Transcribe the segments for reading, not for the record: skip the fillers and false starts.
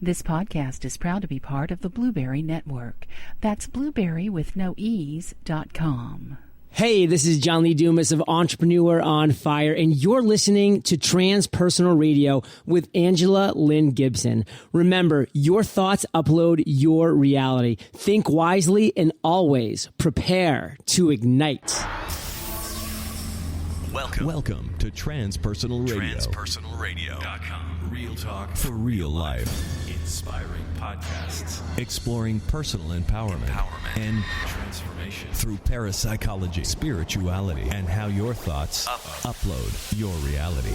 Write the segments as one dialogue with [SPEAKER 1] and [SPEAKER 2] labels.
[SPEAKER 1] This podcast is proud to be part of the Blueberry Network. That's blueberrywithnoease.com.
[SPEAKER 2] Hey, this is John Lee Dumas of Entrepreneur on Fire, and you're listening to Transpersonal Radio with Angela Lynn Gibson. Remember, your thoughts upload your reality. Think wisely and always prepare to ignite.
[SPEAKER 3] Welcome to Transpersonal Radio.
[SPEAKER 4] TranspersonalRadio.com.
[SPEAKER 3] Real talk for real life.
[SPEAKER 4] Inspiring podcasts.
[SPEAKER 3] Exploring personal empowerment and
[SPEAKER 4] transformation
[SPEAKER 3] through parapsychology, spirituality, and how your thoughts upload your reality.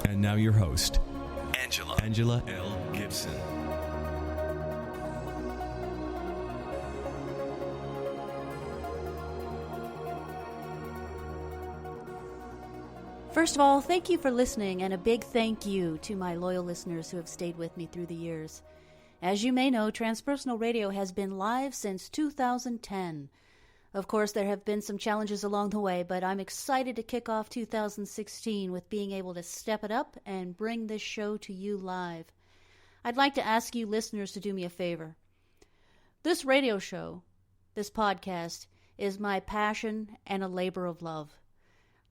[SPEAKER 3] And now your host, Angela L. Gibson.
[SPEAKER 5] First of all, thank you for listening, and a big thank you to my loyal listeners who have stayed with me through the years. As you may know, Transpersonal Radio has been live since 2010. Of course, there have been some challenges along the way, but I'm excited to kick off 2016 with being able to step it up and bring this show to you live. I'd like to ask you listeners to do me a favor. This radio show, this podcast, is my passion and a labor of love.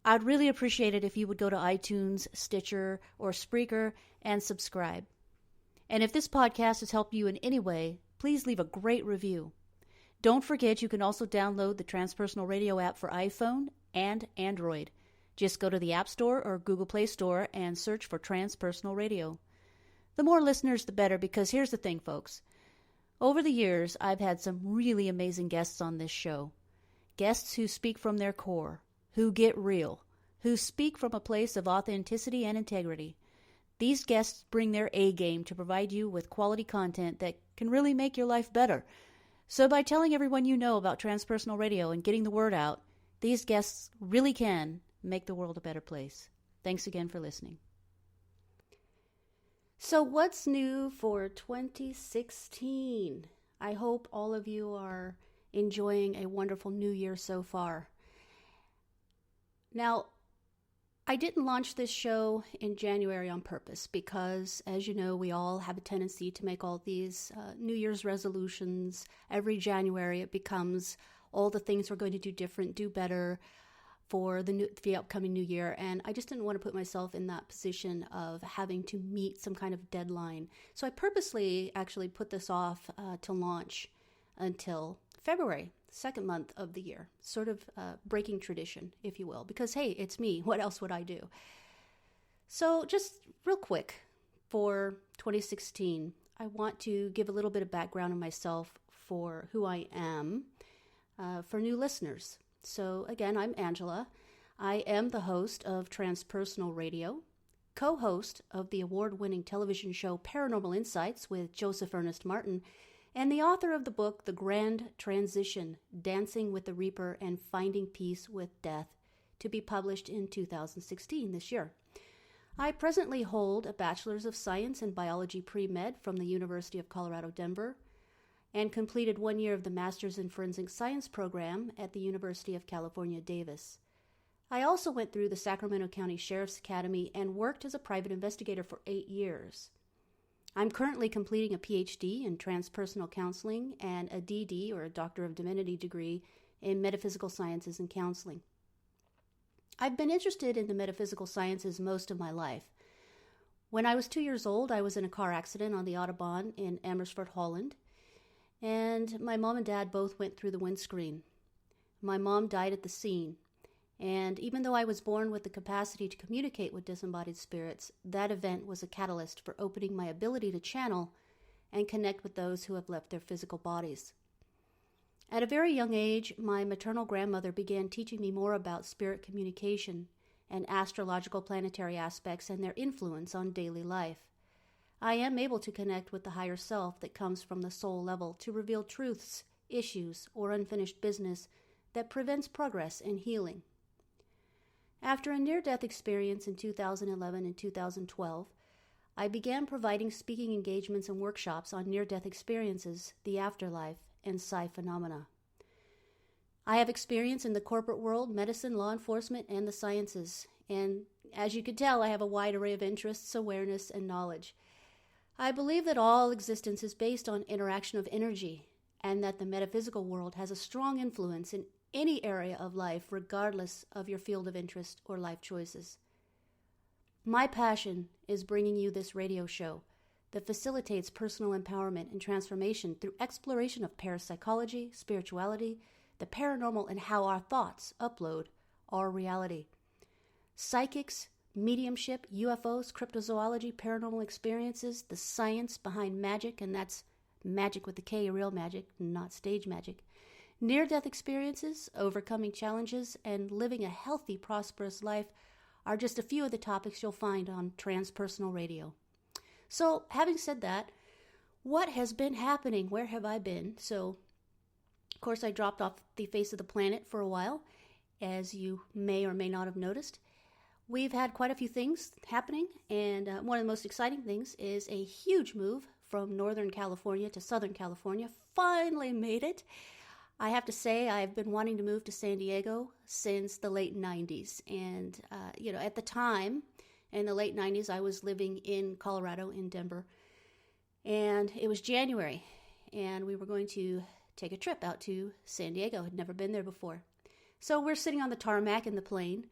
[SPEAKER 5] I'd really appreciate it if you would go to iTunes, Stitcher, or Spreaker and subscribe. And if this podcast has helped you in any way, please leave a great review. Don't forget you can also download the Transpersonal Radio app for iPhone and Android. Just go to the App Store or Google Play Store and search for Transpersonal Radio. The more listeners, the better, because here's the thing, folks. Over the years, I've had some really amazing guests on this show. Guests who speak from their core, who get real, who speak from a place of authenticity and integrity. These guests bring their A game to provide you with quality content that can really make your life better. So by telling everyone you know about Transpersonal Radio and getting the word out, these guests really can make the world a better place. Thanks again for listening. So what's new for 2016? I hope all of you are enjoying a wonderful new year so far. Now, I didn't launch this show in January on purpose because, as you know, we all have a tendency to make all these New Year's resolutions. Every January it becomes all the things we're going to do different, do better for the upcoming new year. And I just didn't want to put myself in that position of having to meet some kind of deadline. So I purposely actually put this off to launch until February. Second month of the year, sort of breaking tradition, if you will, because hey, it's me. What else would I do? So just real quick for 2016, I want to give a little bit of background on myself for who I am for new listeners. So again, I'm Angela. I am the host of Transpersonal Radio, co-host of the award-winning television show Paranormal Insights with Joseph Ernest Martin, and the author of the book, The Grand Transition, Dancing with the Reaper and Finding Peace with Death, to be published in 2016 this year. I presently hold a Bachelor's of Science in Biology Pre-Med from the University of Colorado, Denver, and completed 1 year of the Master's in Forensic Science program at the University of California, Davis. I also went through the Sacramento County Sheriff's Academy and worked as a private investigator for 8 years. I'm currently completing a PhD in transpersonal counseling and a DD, or a Doctor of Divinity degree, in metaphysical sciences and counseling. I've been interested in the metaphysical sciences most of my life. When I was 2 years old, I was in a car accident on the Autobahn in Amersfoort, Holland, and my mom and dad both went through the windscreen. My mom died at the scene. And even though I was born with the capacity to communicate with disembodied spirits, that event was a catalyst for opening my ability to channel and connect with those who have left their physical bodies. At a very young age, my maternal grandmother began teaching me more about spirit communication and astrological planetary aspects and their influence on daily life. I am able to connect with the higher self that comes from the soul level to reveal truths, issues, or unfinished business that prevents progress and healing. After a near-death experience in 2011 and 2012, I began providing speaking engagements and workshops on near-death experiences, the afterlife, and psi phenomena. I have experience in the corporate world, medicine, law enforcement, and the sciences. And as you can tell, I have a wide array of interests, awareness, and knowledge. I believe that all existence is based on interaction of energy, and that the metaphysical world has a strong influence in any area of life, regardless of your field of interest or life choices. My passion is bringing you this radio show that facilitates personal empowerment and transformation through exploration of parapsychology, spirituality, the paranormal, and how our thoughts upload our reality. Psychics, mediumship, UFOs, cryptozoology, paranormal experiences, the science behind magic, and that's magic with the K, real magic, not stage magic. Near-death experiences, overcoming challenges, and living a healthy, prosperous life are just a few of the topics you'll find on Transpersonal Radio. So, having said that, what has been happening? Where have I been? So, of course, I dropped off the face of the planet for a while, as you may or may not have noticed. We've had quite a few things happening, and one of the most exciting things is a huge move from Northern California to Southern California. Finally made it. I have to say, I've been wanting to move to San Diego since the late 90s. And, at the time, in the late 90s, I was living in Colorado, in Denver. And it was January, and we were going to take a trip out to San Diego. Had never been there before. So we're sitting on the tarmac in the plane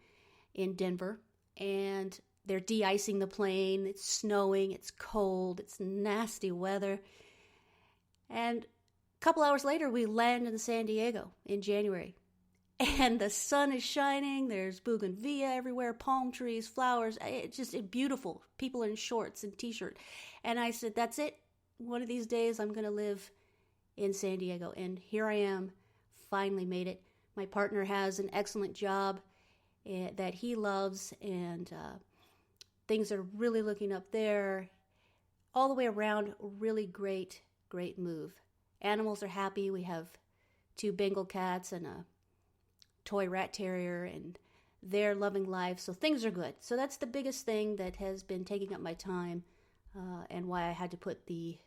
[SPEAKER 5] in Denver, and they're de-icing the plane. It's snowing, it's cold, it's nasty weather. And a couple hours later, we land in San Diego in January. And the sun is shining, there's bougainvillea everywhere, palm trees, flowers. It's just beautiful. People in shorts and t-shirt. And I said, that's it. One of these days, I'm going to live in San Diego. And here I am, finally made it. My partner has an excellent job that he loves, and things are really looking up there. All the way around, really great move. Animals are happy. We have 2 Bengal cats and a toy rat terrier, and they're loving life, so things are good. So that's the biggest thing that has been taking up my time, and why I had to put the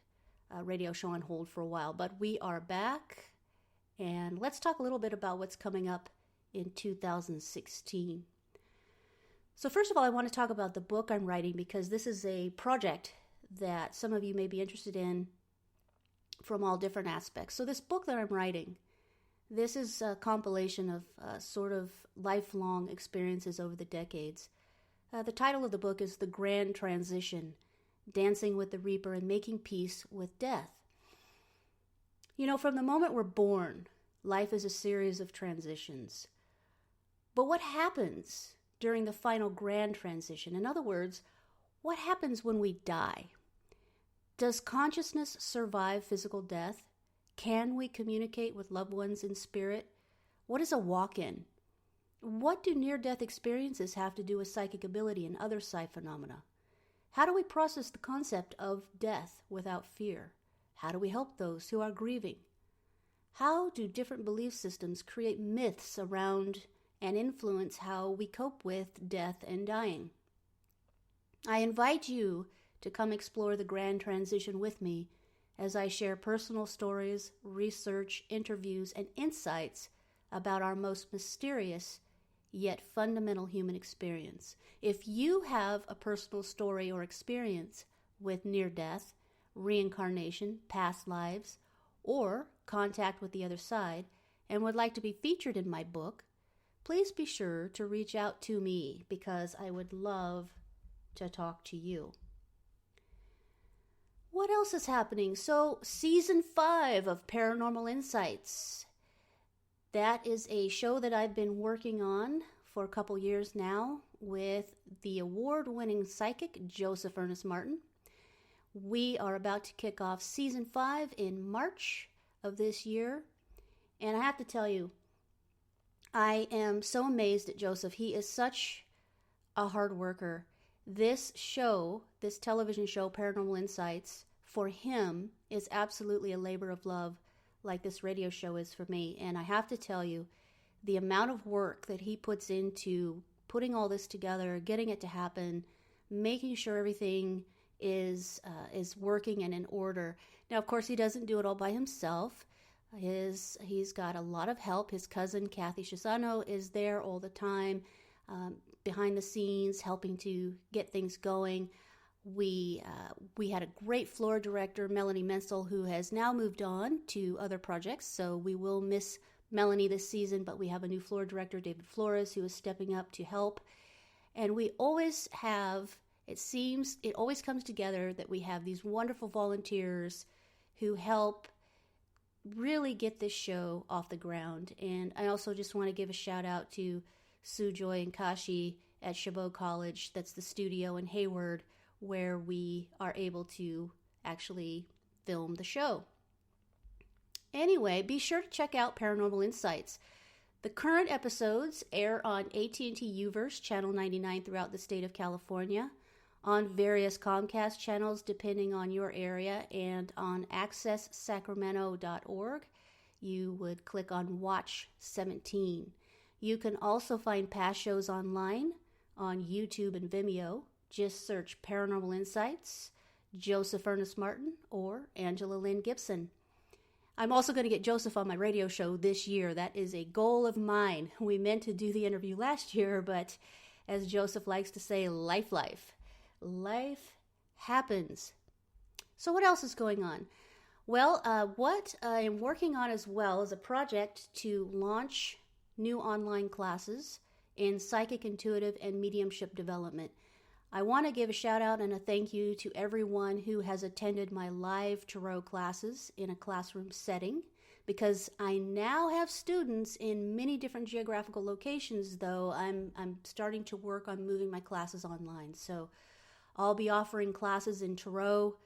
[SPEAKER 5] radio show on hold for a while. But we are back, and let's talk a little bit about what's coming up in 2016. So first of all, I want to talk about the book I'm writing, because this is a project that some of you may be interested in from all different aspects. So this book that I'm writing, this is a compilation of sort of lifelong experiences over the decades. The title of the book is The Grand Transition, Dancing with the Reaper and Making Peace with Death. You know, from the moment we're born, life is a series of transitions. But what happens during the final grand transition? In other words, what happens when we die? Does consciousness survive physical death? Can we communicate with loved ones in spirit? What is a walk-in? What do near-death experiences have to do with psychic ability and other psi phenomena? How do we process the concept of death without fear? How do we help those who are grieving? How do different belief systems create myths around and influence how we cope with death and dying? I invite you to come explore the grand transition with me as I share personal stories, research, interviews, and insights about our most mysterious yet fundamental human experience. If you have a personal story or experience with near-death, reincarnation, past lives, or contact with the other side, and would like to be featured in my book, please be sure to reach out to me, because I would love to talk to you. What else is happening? So, Season 5 of Paranormal Insights. That is a show that I've been working on for a couple years now with the award-winning psychic Joseph Ernest Martin. We are about to kick off Season 5 in March of this year. And I have to tell you, I am so amazed at Joseph. He is such a hard worker. This show, this television show, Paranormal Insights, for him is absolutely a labor of love, like this radio show is for me. And I have to tell you, the amount of work that he puts into putting all this together, getting it to happen, making sure everything is working and in order. Now, of course, he doesn't do it all by himself. He's got a lot of help. His cousin, Kathy Chisano, is there all the time, behind the scenes, helping to get things going. We had a great floor director, Melanie Menzel, who has now moved on to other projects, so we will miss Melanie this season, but we have a new floor director, David Flores, who is stepping up to help. And we always have, it always comes together that we have these wonderful volunteers who help really get this show off the ground. And I also just want to give a shout out to Sue Joy and Kashi at Chabot College. That's the studio in Hayward where we are able to actually film the show. Anyway, be sure to check out Paranormal Insights. The current episodes air on AT&T Uverse, Channel 99 throughout the state of California, on various Comcast channels depending on your area, and on accesssacramento.org. You would click on Watch 17. You can also find past shows online on YouTube and Vimeo. Just search Paranormal Insights, Joseph Ernest Martin, or Angela Lynn Gibson. I'm also going to get Joseph on my radio show this year. That is a goal of mine. We meant to do the interview last year, but as Joseph likes to say, life happens. So what else is going on? Well, what I am working on as well is a project to launch new online classes in psychic, intuitive, and mediumship development. I want to give a shout out and a thank you to everyone who has attended my live tarot classes in a classroom setting, because I now have students in many different geographical locations, though I'm starting to work on moving my classes online. So I'll be offering classes in tarot,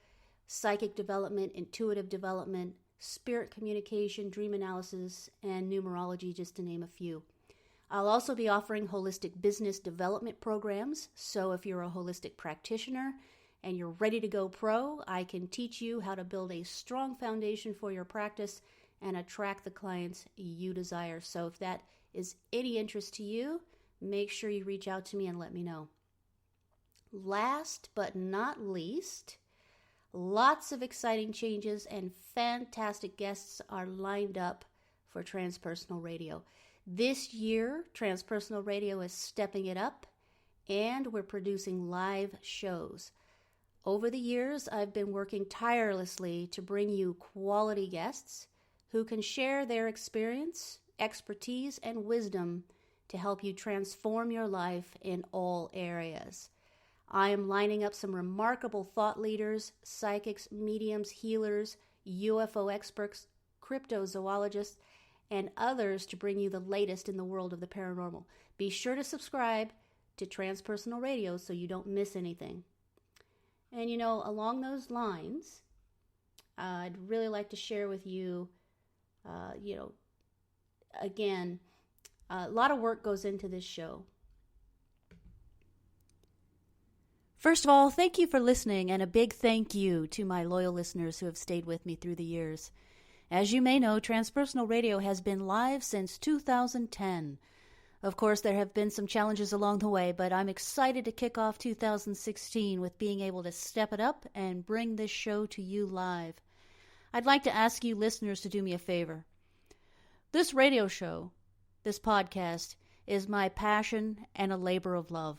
[SPEAKER 5] psychic development, intuitive development, spirit communication, dream analysis, and numerology, just to name a few. I'll also be offering holistic business development programs, so if you're a holistic practitioner and you're ready to go pro, I can teach you how to build a strong foundation for your practice and attract the clients you desire. So if that is any interest to you, make sure you reach out to me and let me know. Last but not least, lots of exciting changes and fantastic guests are lined up for Transpersonal Radio. This year, Transpersonal Radio is stepping it up, and we're producing live shows. Over the years, I've been working tirelessly to bring you quality guests who can share their experience, expertise, and wisdom to help you transform your life in all areas. I am lining up some remarkable thought leaders, psychics, mediums, healers, UFO experts, cryptozoologists, and others to bring you the latest in the world of the paranormal. Be sure to subscribe to Transpersonal Radio so you don't miss anything. And along those lines, I'd really like to share with you, again, a lot of work goes into this show. First of all, thank you for listening, and a big thank you to my loyal listeners who have stayed with me through the years. As you may know, Transpersonal Radio has been live since 2010. Of course, there have been some challenges along the way, but I'm excited to kick off 2016 with being able to step it up and bring this show to you live. I'd like to ask you listeners to do me a favor. This radio show, this podcast, is my passion and a labor of love.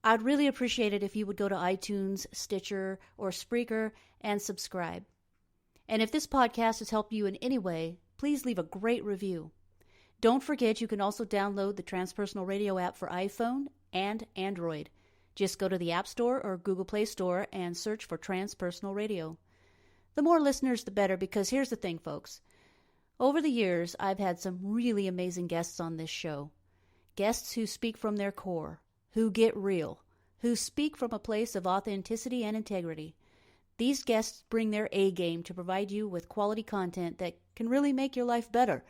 [SPEAKER 5] I'd really appreciate it if you would go to iTunes, Stitcher, or Spreaker and subscribe. And if this podcast has helped you in any way, please leave a great review. Don't forget you can also download the Transpersonal Radio app for iPhone and Android. Just go to the App Store or Google Play Store and search for Transpersonal Radio. The more listeners, the better, because here's the thing, folks. Over the years, I've had some really amazing guests on this show. Guests who speak from their core, who get real, who speak from a place of authenticity and integrity. These guests bring their A game to provide you with quality content that can really make your life better.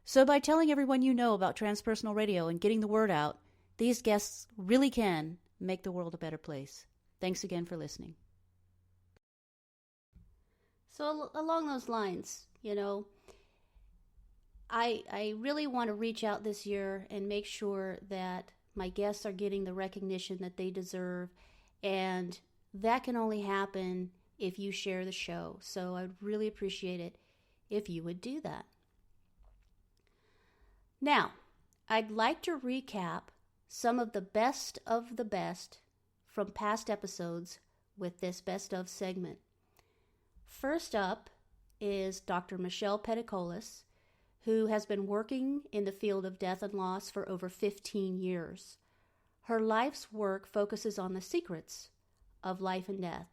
[SPEAKER 5] So by telling everyone you know about Transpersonal Radio and getting the word out, these guests really can make the world a better place. Thanks again for listening. So along those lines, I really want to reach out this year and make sure that my guests are getting the recognition that they deserve, and that can only happen if you share the show. So I'd really appreciate it if you would do that. Now, I'd like to recap some of the best from past episodes with this Best Of segment. First up is Dr. Michelle Peticolas, who has been working in the field of death and loss for over 15 years. Her life's work focuses on the secrets of life and death.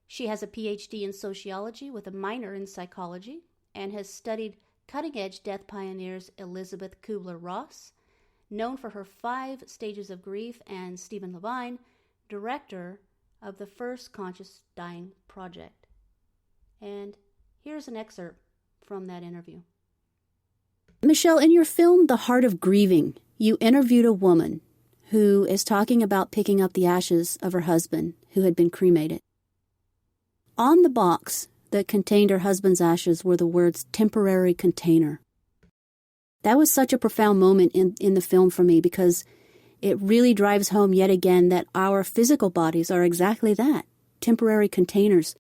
[SPEAKER 5] She has a PhD in sociology with a minor in psychology and has studied cutting-edge death pioneers Elizabeth Kubler-Ross, known for her 5 stages of grief, and Stephen Levine, director of the First Conscious Dying Project. And here's an excerpt from that interview.
[SPEAKER 6] Michelle, in your film, The Heart of Grieving, you interviewed a woman who is talking about picking up the ashes of her husband who had been cremated. On the box that contained her husband's ashes were the words temporary container. That was such a profound moment in the film for me, because it really drives home yet again that our physical bodies are exactly that, temporary containers.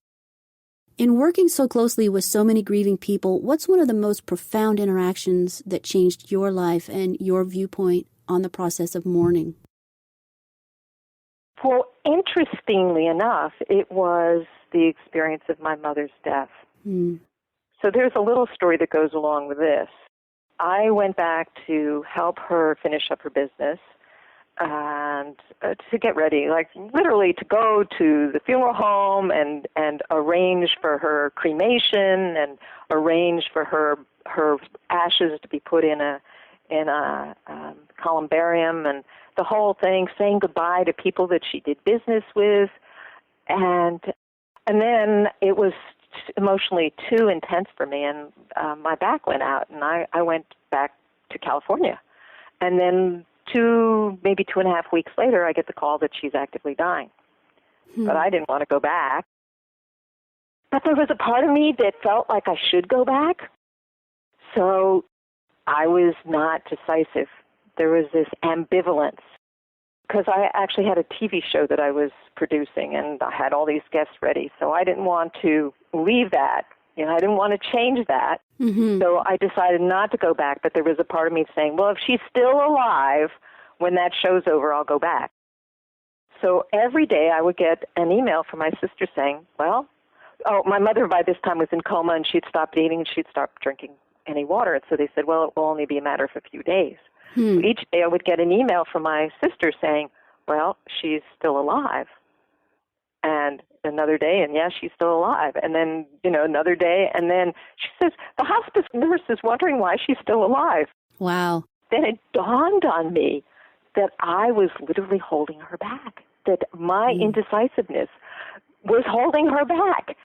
[SPEAKER 6] In working so closely with so many grieving people, what's one of the most profound interactions that changed your life and your viewpoint on the process of mourning?
[SPEAKER 7] Well, interestingly enough, it was the experience of my mother's death. So there's a little story that goes along with this. I went back to help her finish up her business and to get ready, like literally to go to the funeral home and arrange for her cremation and arrange for her ashes to be put in a columbarium and the whole thing, saying goodbye to people that she did business with. And then it was emotionally too intense for me, and my back went out, and I went back to California. And then maybe 2.5 weeks later, I get the call that she's actively dying. But I didn't want to go back. But there was a part of me that felt like I should go back. So I was not decisive. There was this ambivalence, because I actually had a TV show that I was producing, and I had all these guests ready. So I didn't want to leave that. I didn't want to change that. So I decided not to go back. But there was a part of me saying, well, if she's still alive when that show's over, I'll go back. So every day I would get an email from my sister saying, my mother by this time was in coma, and she'd stopped eating and she'd stopped drinking any water. And so they said, well, it will only be a matter of a few days. Each day I would get an email from my sister saying, well, she's still alive. And another day, and yes, she's still alive. And then, another day, and then she says, the hospice nurse is wondering why she's still alive.
[SPEAKER 6] Wow.
[SPEAKER 7] Then it dawned on me that I was literally holding her back, that my indecisiveness was holding her back.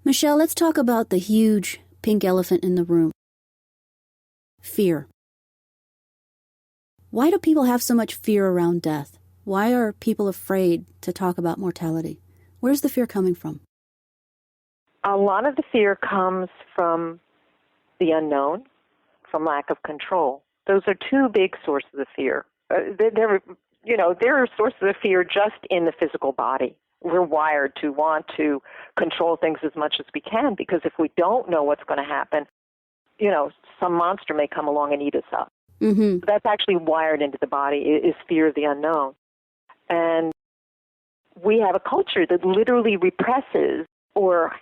[SPEAKER 6] Michelle, let's talk about the huge pink elephant in the room. Fear. Why do people have so much fear around death? Why are people afraid to talk about mortality? Where's the fear coming from?
[SPEAKER 7] A lot of the fear comes from the unknown, from lack of control. Those are 2 big sources of fear. There are sources of fear just in the physical body. We're wired to want to control things as much as we can, because if we don't know what's going to happen, some monster may come along and eat us up. That's actually wired into the body, is fear of the unknown. And we have a culture that literally represses or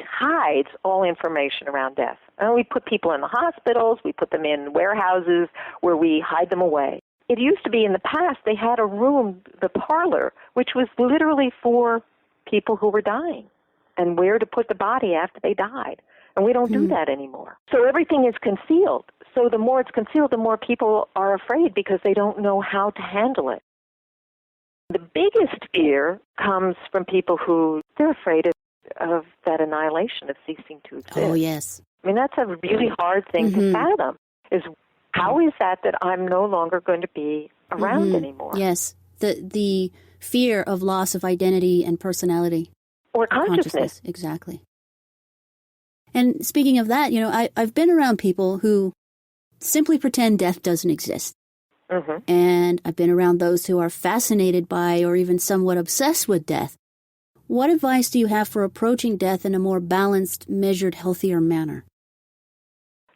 [SPEAKER 7] hides all information around death. And we put people in the hospitals, we put them in warehouses where we hide them away. It used to be in the past they had a room, the parlor, which was literally for people who were dying and where to put the body after they died. And we don't do that anymore. So everything is concealed. So the more it's concealed, the more people are afraid because they don't know how to handle it. The biggest fear comes from people who they're afraid of that annihilation, of ceasing to exist.
[SPEAKER 6] Oh, yes.
[SPEAKER 7] I mean, that's a really hard thing to fathom, is how is that I'm no longer going to be around anymore?
[SPEAKER 6] Yes, the fear of loss of identity and personality.
[SPEAKER 7] Or consciousness.
[SPEAKER 6] Exactly. And speaking of that, I've been around people who simply pretend death doesn't exist. And I've been around those who are fascinated by or even somewhat obsessed with death. What advice do you have for approaching death in a more balanced, measured, healthier manner?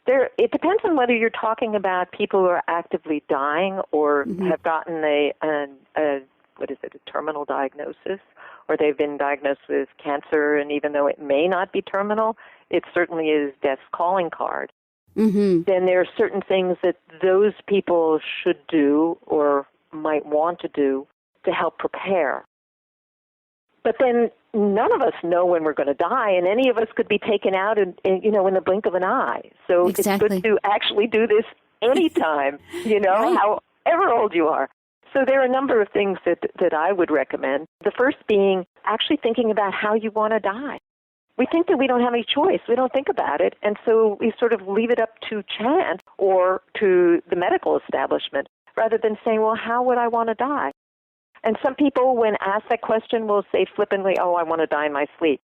[SPEAKER 7] It depends on whether you're talking about people who are actively dying or have gotten a a terminal diagnosis, or they've been diagnosed with cancer, and even though it may not be terminal, it certainly is death's calling card.
[SPEAKER 6] Mm-hmm.
[SPEAKER 7] Then there are certain things that those people should do or might want to do to help prepare. But then none of us know when we're going to die, and any of us could be taken out in the blink of an eye. So
[SPEAKER 6] Exactly.
[SPEAKER 7] It's good to actually do this anytime,
[SPEAKER 6] Right.
[SPEAKER 7] however old you are. So there are a number of things that I would recommend. The first being actually thinking about how you want to die. We think that we don't have any choice. We don't think about it, and so we sort of leave it up to chance or to the medical establishment rather than saying, well, how would I want to die? And some people, when asked that question, will say flippantly, oh, I want to die in my sleep.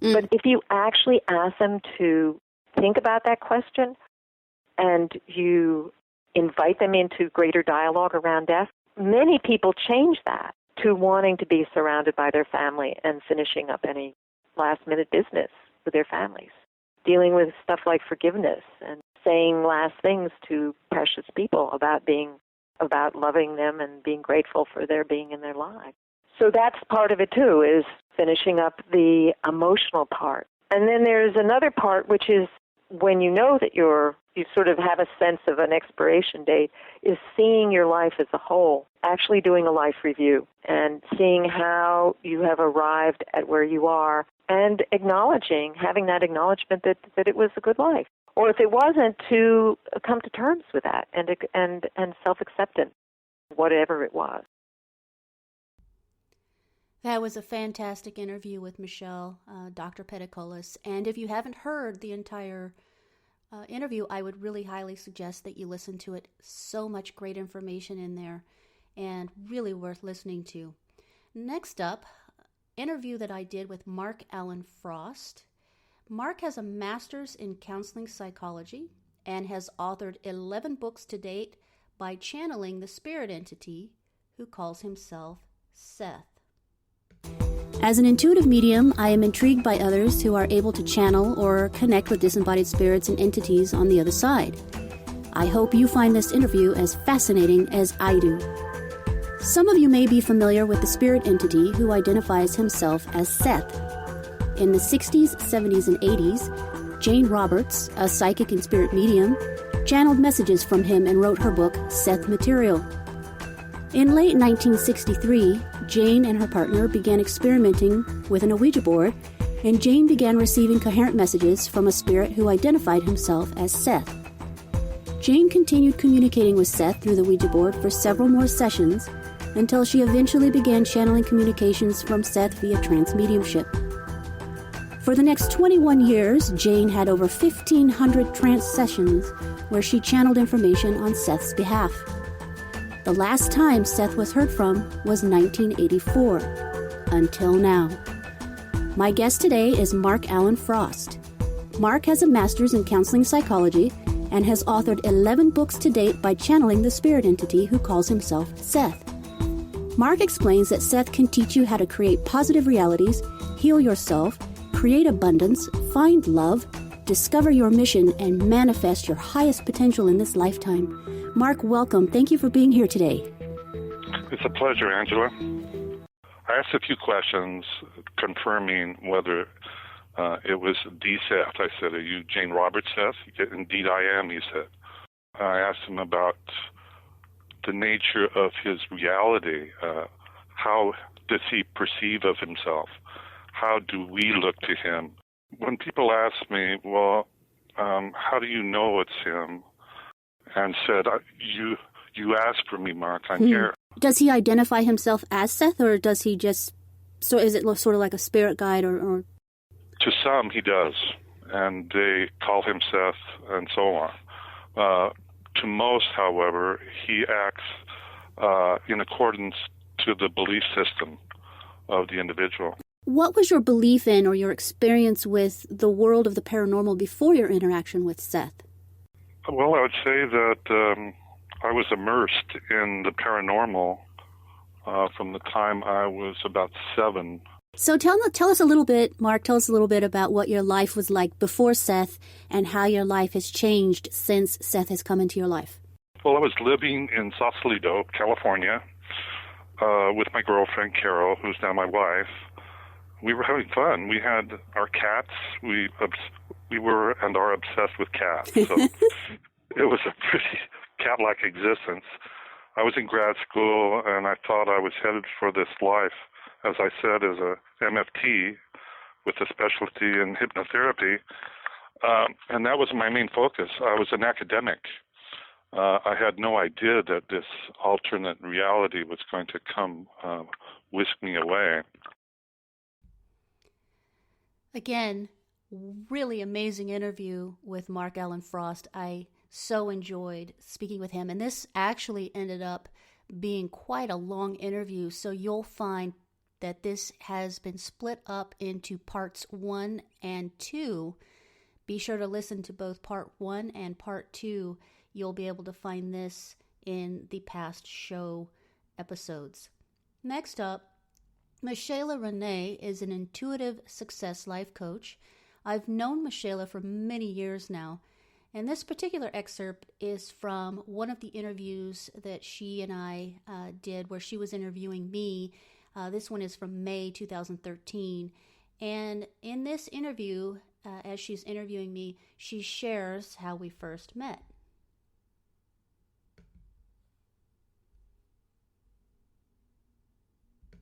[SPEAKER 6] Mm.
[SPEAKER 7] But if you actually ask them to think about that question and you invite them into greater dialogue around death, many people change that to wanting to be surrounded by their family and finishing up any last-minute business with their families, dealing with stuff like forgiveness and saying last things to precious people about loving them and being grateful for their being in their lives. So that's part of it, too, is finishing up the emotional part. And then there's another part, which is when you know that you sort of have a sense of an expiration date, is seeing your life as a whole, actually doing a life review and seeing how you have arrived at where you are and having that acknowledgement that it was a good life. Or if it wasn't, to come to terms with that and self-acceptance, whatever it was.
[SPEAKER 5] That was a fantastic interview with Michelle, Dr. Peticolas. And if you haven't heard the entire interview, I would really highly suggest that you listen to it. So much great information in there and really worth listening to. Next up, interview that I did with Mark Alan Frost. Mark has a master's in counseling psychology and has authored 11 books to date by channeling the spirit entity who calls himself Seth.
[SPEAKER 6] As an intuitive medium, I am intrigued by others who are able to channel or connect with disembodied spirits and entities on the other side. I hope you find this interview as fascinating as I do. Some of you may be familiar with the spirit entity who identifies himself as Seth. In the 60s, 70s, and 80s, Jane Roberts, a psychic and spirit medium, channeled messages from him and wrote her book, Seth Material. In late 1963, Jane and her partner began experimenting with an Ouija board, and Jane began receiving coherent messages from a spirit who identified himself as Seth. Jane continued communicating with Seth through the Ouija board for several more sessions until she eventually began channeling communications from Seth via trance mediumship. For the next 21 years, Jane had over 1,500 trance sessions where she channeled information on Seth's behalf. The last time Seth was heard from was 1984, until now. My guest today is Mark Alan Frost. Mark has a master's in counseling psychology and has authored 11 books to date by channeling the spirit entity who calls himself Seth. Mark explains that Seth can teach you how to create positive realities, heal yourself, create abundance, find love, discover your mission, and manifest your highest potential in this lifetime. Mark, welcome. Thank you for being here today.
[SPEAKER 8] It's a pleasure, Angela. I asked a few questions confirming whether it was the Seth. I said, are you Jane Roberts Seth? Indeed I am, he said. I asked him about the nature of his reality. How does he perceive of himself? How do we look to him? When people ask me, well, how do you know it's him? And said, you asked for me, Mark, I'm here.
[SPEAKER 6] Does he identify himself as Seth, or does he just, so is it sort of like a spirit guide or?
[SPEAKER 8] To some, he does, and they call him Seth and so on. To most, however, he acts in accordance to the belief system of the individual.
[SPEAKER 6] What was your belief in or your experience with the world of the paranormal before your interaction with Seth?
[SPEAKER 8] Well, I would say that I was immersed in the paranormal from the time I was about 7.
[SPEAKER 6] So tell us a little bit, Mark, tell us a little bit about what your life was like before Seth and how your life has changed since Seth has come into your life.
[SPEAKER 8] Well, I was living in Sausalito, California, with my girlfriend, Carol, who's now my wife. We were having fun. We had our cats. We were and are obsessed with cats. So it was a pretty cat-like existence. I was in grad school, and I thought I was headed for this life, as I said, as a MFT with a specialty in hypnotherapy. And that was my main focus. I was an academic. I had no idea that this alternate reality was going to come whisk me away.
[SPEAKER 5] Again, really amazing interview with Mark Alan Frost. I so enjoyed speaking with him. And this actually ended up being quite a long interview, so you'll find that this has been split up into parts 1 and 2. Be sure to listen to both part 1 and part 2. You'll be able to find this in the past show episodes. Next up, Michaela Renee is an intuitive success life coach. I've known Michaela for many years now, and this particular excerpt is from one of the interviews that she and I did where she was interviewing me. This one is from May 2013, and in this interview, as she's interviewing me, she shares how we first met.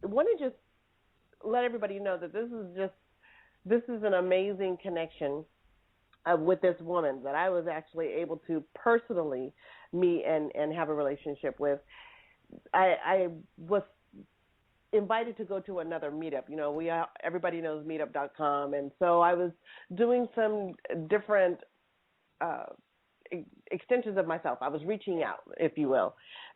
[SPEAKER 9] I want to just let everybody know that this is an amazing connection with this woman that I was actually able to personally meet and have a relationship with. I was invited to go to another meetup. You know, everybody knows meetup.com, and so I was doing some different extensions of myself. I was reaching out, if you will,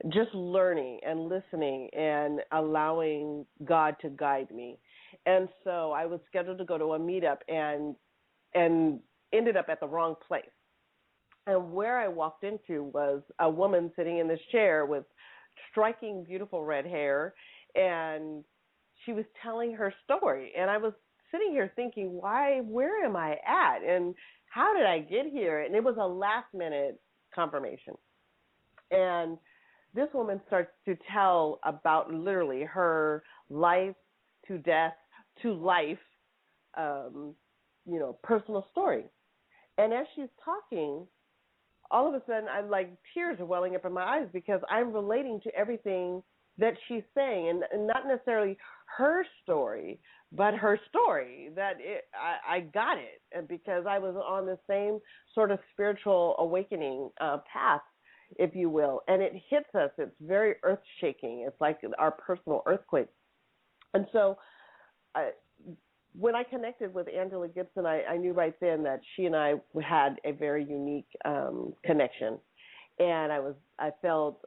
[SPEAKER 9] just learning and listening and allowing God to guide me. And so I was scheduled to go to a meetup and ended up at the wrong place. And where I walked into was a woman sitting in this chair with striking, beautiful red hair, and she was telling her story. And I was sitting here thinking, where am I at? And how did I get here? And it was a last-minute confirmation. And this woman starts to tell about literally her life to death to life, personal story. And as she's talking, all of a sudden, I'm like, tears are welling up in my eyes because I'm relating to everything that she's saying, and not necessarily her story, but her story. I got it, and because I was on the same sort of spiritual awakening path, if you will, and it hits us. It's very earth-shaking. It's like our personal earthquake. And so when I connected with Angela Gibson, I knew right then that she and I had a very unique connection. And I felt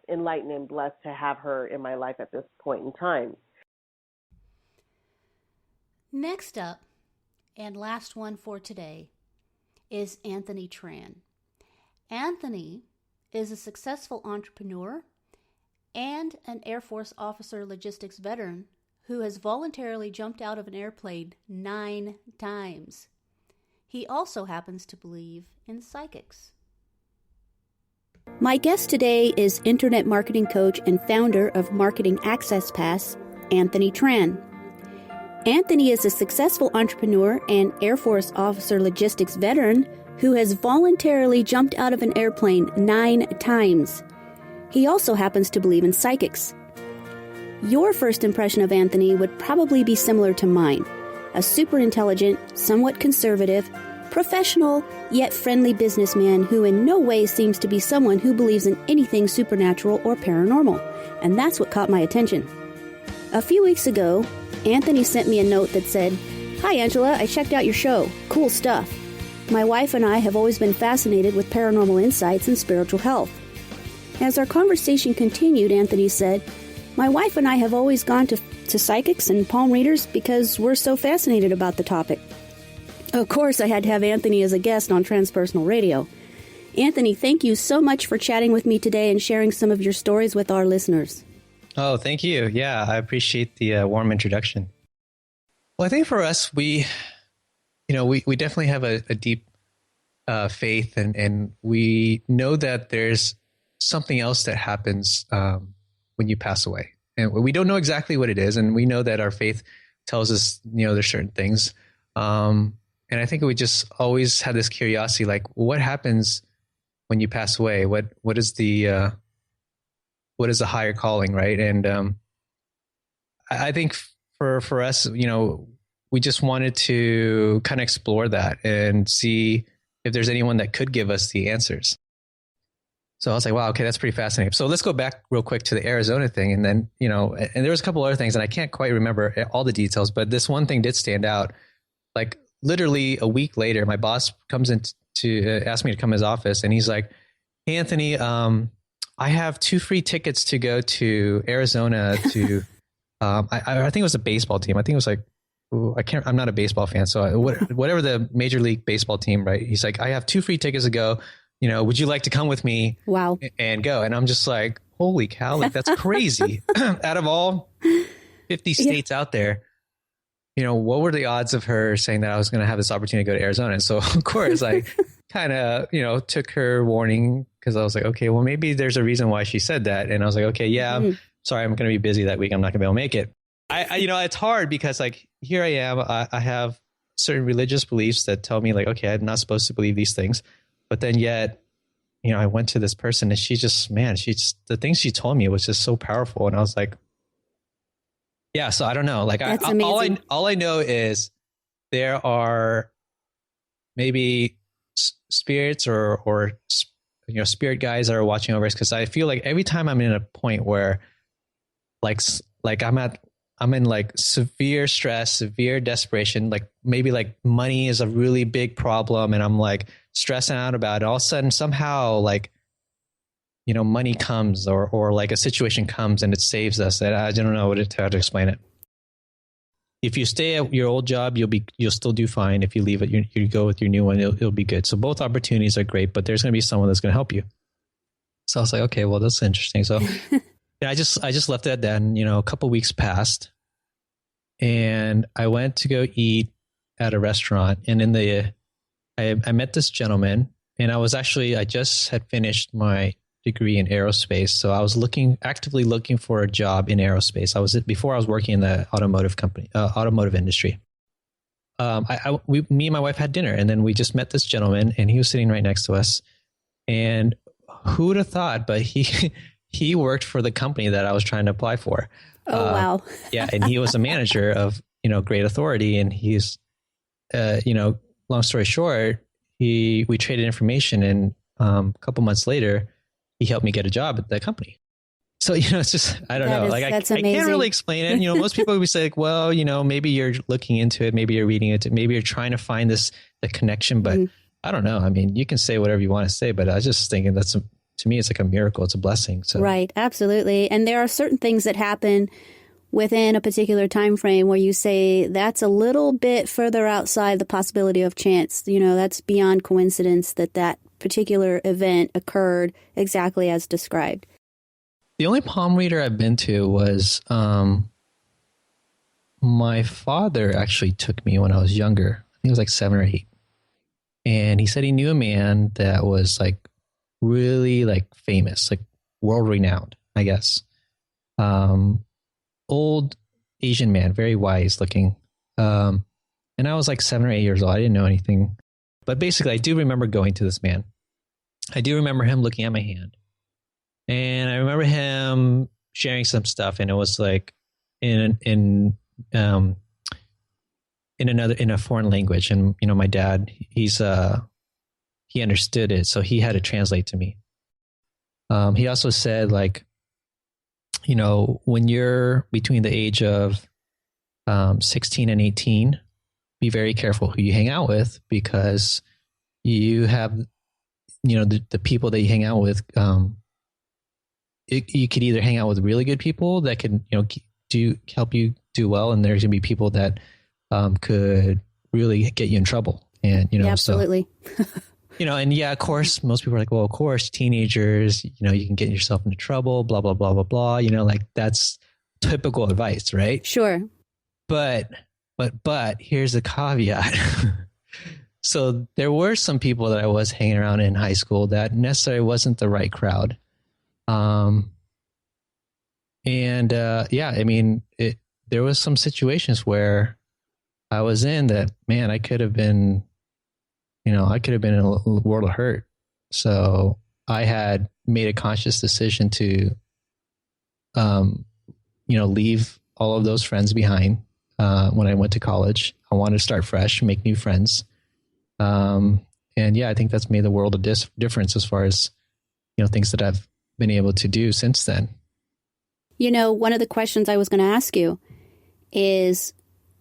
[SPEAKER 9] enlightened and blessed to have her in my life at this point in time.
[SPEAKER 5] Next up, and last one for today, is Anthony Tran. Anthony is a successful entrepreneur and an Air Force officer logistics veteran who has voluntarily jumped out of an airplane 9 times. He also happens to believe in psychics.
[SPEAKER 6] My guest today is internet marketing coach and founder of Marketing Access Pass, Anthony Tran. Anthony is a successful entrepreneur and Air Force officer logistics veteran who has voluntarily jumped out of an airplane 9 times. He also happens to believe in psychics. Your first impression of Anthony would probably be similar to mine. A super intelligent, somewhat conservative, professional, yet friendly businessman who in no way seems to be someone who believes in anything supernatural or paranormal. And that's what caught my attention. A few weeks ago, Anthony sent me a note that said, "Hi Angela, I checked out your show. Cool stuff. My wife and I have always been fascinated with paranormal insights and spiritual health." As our conversation continued, Anthony said, "My wife and I have always gone to psychics and palm readers because we're so fascinated about the topic." Of course, I had to have Anthony as a guest on Transpersonal Radio. Anthony, thank you so much for chatting with me today and sharing some of your stories with our listeners.
[SPEAKER 10] Oh, thank you. Yeah, I appreciate the warm introduction. Well, I think for us, we definitely have a deep faith, and we know that there's something else that happens when you pass away. and we don't know exactly what it is. And we know that our faith tells us, there's certain things. And I think we just always had this curiosity, like, what happens when you pass away? What is the higher calling, right? And I think for us, we just wanted to kind of explore that and see if there's anyone that could give us the answers. So I was like, wow, okay, that's pretty fascinating. So let's go back real quick to the Arizona thing. And then, and there was a couple other things, and I can't quite remember all the details, but this one thing did stand out. Like literally a week later, my boss comes in to ask me to come to his office, and he's like, hey, Anthony, I have 2 free tickets to go to Arizona to, I think it was a baseball team. I think it was like, I'm not a baseball fan. So whatever the Major League Baseball team, right? He's like, I have 2 free tickets to go. Would you like to come with me?
[SPEAKER 6] Wow.
[SPEAKER 10] And go? And I'm just like, holy cow, like that's crazy. Out of all 50 states out there, what were the odds of her saying that I was going to have this opportunity to go to Arizona? And so of course I kind of, took her warning, because I was like, okay, well, maybe there's a reason why she said that. And I was like, okay, yeah, sorry, I'm going to be busy that week. I'm not going to be able to make it. I it's hard because like, here I am, I have certain religious beliefs that tell me like, okay, I'm not supposed to believe these things. But then yet, I went to this person, and the things she told me was just so powerful. And I was like, yeah, so I don't know. Like all I know is there are maybe spirits or spirit guys that are watching over us. Cause I feel like every time I'm in a point where like I'm in like severe stress, severe desperation, like maybe like money is a really big problem, and I'm like stressing out about it. All of a sudden, somehow like, money comes or like a situation comes and it saves us. And I don't know how to explain it. If you stay at your old job, you'll still do fine. If you leave it, you go with your new one, it'll be good. So both opportunities are great, but there's going to be someone that's going to help you. So I was like, okay, well, that's interesting. So yeah, I just left it at that. And, a couple of weeks passed, and I went to go eat at a restaurant. And I met this gentleman, and I just had finished my degree in aerospace. So I was actively looking for a job in aerospace. Before I was working in the automotive industry. Me and my wife had dinner, and then we just met this gentleman, and he was sitting right next to us. And who would have thought, but he worked for the company that I was trying to apply for.
[SPEAKER 6] Oh, wow.
[SPEAKER 10] Yeah. And he was a manager of, great authority. And he's, long story short, we traded information, and a couple months later, he helped me get a job at that company. So, it's just, I don't know. Like I can't really explain it. Most people would say like, well, maybe you're looking into it. Maybe you're reading it. Maybe you're trying to find the connection, but I don't know. I mean, you can say whatever you want to say, but I was just thinking to me, it's like a miracle. It's a blessing. So. Right.
[SPEAKER 6] Absolutely. And there are certain things that happen within a particular time frame where you say that's a little bit further outside the possibility of chance. That's beyond coincidence that particular event occurred exactly as described.
[SPEAKER 10] The only palm reader I've been to was my father actually took me when I was younger. I think it was like 7 or 8. And he said he knew a man that was like really like famous, like world renowned, I guess. Old Asian man, very wise looking. And I was like 7 or 8 years old. I didn't know anything. But basically, I do remember going to this man. I do remember him looking at my hand. And I remember him sharing some stuff. And it was like in a foreign language. And, my dad, he understood it. So he had to translate to me. He also said like, when you're between the age of 16 and 18, be very careful who you hang out with, because you have, the people that you hang out with, you could either hang out with really good people that can, help you do well. And there's gonna be people that could really get you in trouble. And,
[SPEAKER 6] absolutely.
[SPEAKER 10] So, and yeah, of course, most people are like, well, of course, teenagers, you can get yourself into trouble, blah, blah, blah, blah, blah. Like that's typical advice, right?
[SPEAKER 6] Sure.
[SPEAKER 10] But here's the caveat. So there were some people that I was hanging around in high school that necessarily wasn't the right crowd. And there was some situations where I was in that, man, I could have been in a world of hurt. So I had made a conscious decision to, leave all of those friends behind when I went to college. I wanted to start fresh, make new friends. I think that's made the world of difference as far as, things that I've been able to do since then.
[SPEAKER 6] One of the questions I was going to ask you is,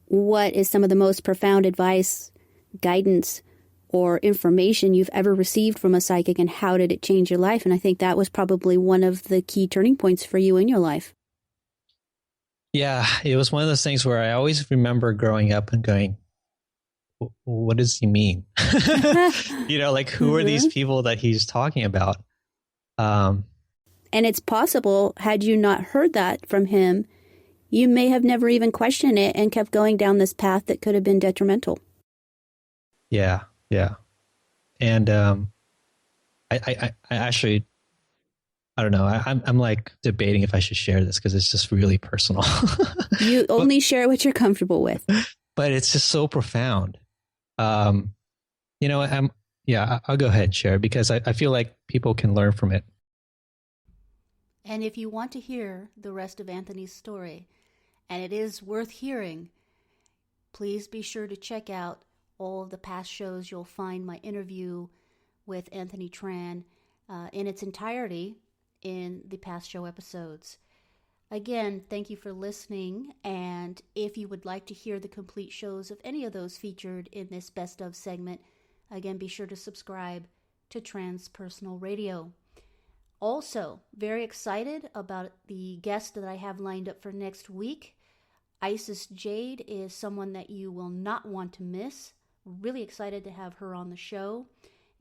[SPEAKER 6] what is some of the most profound advice, guidance, or information you've ever received from a psychic, and how did it change your life? And I think that was probably one of the key turning points for you in your life.
[SPEAKER 10] Yeah, it was one of those things where I always remember growing up and going, what does he mean? Who are these people that he's talking about?
[SPEAKER 6] And it's possible, had you not heard that from him, you may have never even questioned it and kept going down this path that could have been detrimental.
[SPEAKER 10] Yeah. And I actually, I don't know. I'm like debating if I should share this because it's just really personal.
[SPEAKER 6] You only share what you're comfortable with.
[SPEAKER 10] But it's just so profound. I'll go ahead and share it because I feel like people can learn from it.
[SPEAKER 5] And if you want to hear the rest of Anthony's story, and it is worth hearing, please be sure to check out all of the past shows. You'll find my interview with Anthony Tran in its entirety in the past show episodes. Again, thank you for listening, and if you would like to hear the complete shows of any of those featured in this Best Of segment, again, be sure to subscribe to Transpersonal Radio. Also, very excited about the guest that I have lined up for next week. Isis Jade is someone that you will not want to miss. Really excited to have her on the show.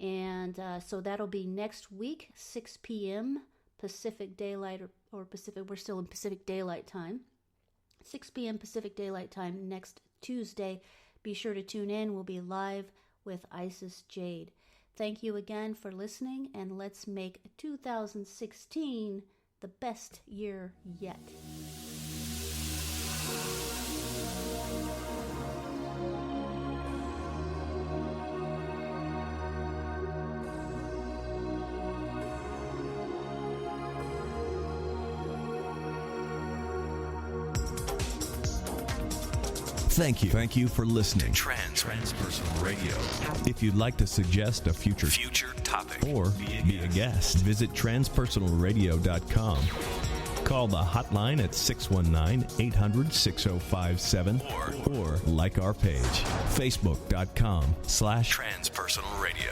[SPEAKER 5] And so that'll be next week, 6 p.m. Pacific Daylight or Pacific. We're still in Pacific Daylight Time. 6 p.m. Pacific Daylight Time next Tuesday. Be sure to tune in. We'll be live with Isis Jade. Thank you again for listening, and let's make 2016 the best year yet.
[SPEAKER 3] Thank you. Thank you for listening.
[SPEAKER 4] Transpersonal Radio.
[SPEAKER 3] If you'd like to suggest a future
[SPEAKER 4] topic
[SPEAKER 3] or be a guest, visit transpersonalradio.com. Call the hotline at 619-800-6057 or like our page, facebook.com/Transpersonal
[SPEAKER 4] Radio.